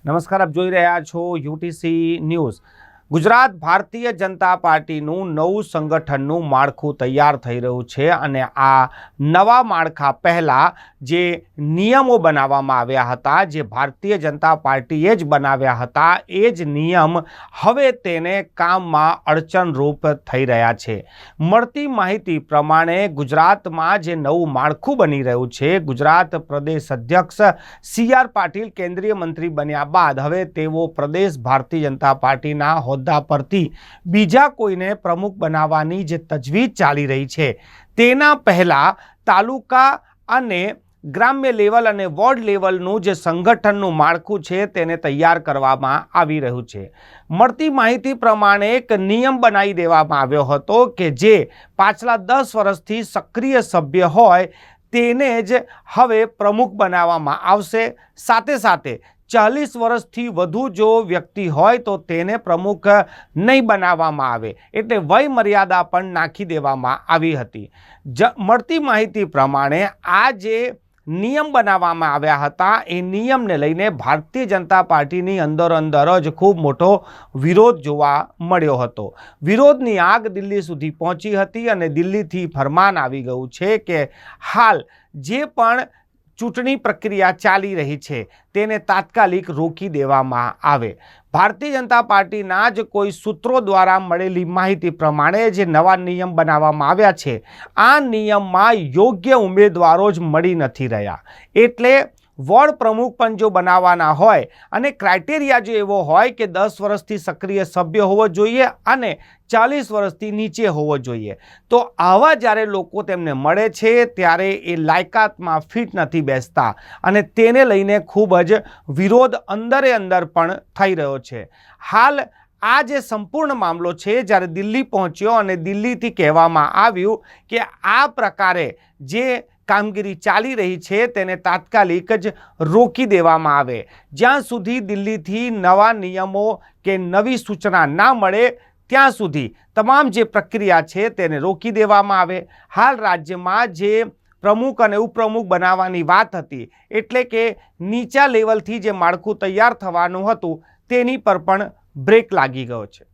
નમસ્કાર, આપ જોઈ રહ્યા છો યુટીસી ન્યૂઝ। ગુજરાત ભારતીય જનતા પાર્ટીનું નવું સંગઠનનું માળખું તૈયાર થઈ રહ્યું છે અને આ નવા માળખા પહેલાં જે નિયમો બનાવવામાં આવ્યા હતા, જે ભારતીય જનતા પાર્ટીએ જ બનાવ્યા હતા, એ જ નિયમ હવે તેને કામમાં અડચણરૂપ થઈ રહ્યા છે। મળતી માહિતી પ્રમાણે ગુજરાતમાં જે નવું માળખું બની રહ્યું છે, ગુજરાત પ્રદેશ અધ્યક્ષ CR પાટીલ કેન્દ્રીય મંત્રી બન્યા બાદ હવે તેઓ પ્રદેશ ભારતીય જનતા પાર્ટીના હોદ્દા પરથી બીજા કોઈને પ્રમુખ બનાવવાની જે તજવીજ ચાલી રહી છે, તેના પહેલા તાલુકા અને ગ્રામ્ય લેવલ અને વોર્ડ લેવલનું જે સંગઠનનું માળખું છે તેને તૈયાર કરવામાં આવી રહ્યું છે। મળતી માહિતી પ્રમાણે એક નિયમ બનાવી દેવામાં આવ્યો હતો કે જે પાછલા 10 વર્ષથી સક્રિય સભ્ય હોય તેને જ હવે પ્રમુખ બનાવવામાં આવશે। સાથે સાથે 40 વર્ષથી વધુ જો વ્યક્તિ હોય તો તેને પ્રમુખ નહીં બનાવવામાં આવે, એટલે વય મર્યાદા પણ નાખી દેવામાં આવી હતી। મળતી માહિતી પ્રમાણે આ જે નિયમ બનાવવામાં આવ્યા હતા એ નિયમને લઈને ભારતીય જનતા પાર્ટીની અંદર જ ખૂબ મોટો વિરોધ જોવા મળ્યો હતો। વિરોધની આગ દિલ્હી સુધી પહોંચી હતી અને દિલ્હીથી ફરમાન આવી ગયું છે કે હાલ જે પણ ચૂંટણી પ્રક્રિયા ચાલી રહી છે તેને તાત્કાલિક રોકી દેવામાં આવે। ભારતીય જનતા પાર્ટીના જ કોઈ સૂત્રો દ્વારા મળેલી માહિતી પ્રમાણે જે નવા નિયમ બનાવવામાં આવ્યા છે, આ નિયમમાં યોગ્ય ઉમેદવારો જ મળી નથી રહ્યા, એટલે વોર્ડ પ્રમુખ પણ જો બનાવવાના હોય અને ક્રાઇટેરિયા જો એવો હોય કે 10 વર્ષથી સક્રિય સભ્ય હોવો જોઈએ અને 40 વર્ષથી નીચે હોવો જોઈએ, તો આવા જ્યારે લોકો તેમને મળે છે ત્યારે એ લાયકાતમાં ફિટ નથી બેસતા અને તેને લઈને ખૂબ જ વિરોધ અંદર પણ થઈ રહ્યો છે। હાલ આ જે સંપૂર્ણ મામલો છે જ્યારે દિલ્હી પહોંચ્યો અને દિલ્હીથી કહેવામાં આવ્યું કે આ પ્રકારે જે કામગીરી ચાલી રહી છે તેને તાત્કાલિક જ રોકી દેવામાં આવે। જ્યાં સુધી દિલ્હીથી નવા નિયમો કે નવી સૂચના ના મળે ત્યાં સુધી તમામ જે પ્રક્રિયા છે તેને રોકી દેવામાં આવે। હાલ રાજ્યમાં જે પ્રમુખ અને ઉપપ્રમુખ બનાવવાની વાત હતી, એટલે કે નીચા લેવલથી જે માળખું તૈયાર થવાનું હતું તેની પર પણ બ્રેક લાગી ગયો છે।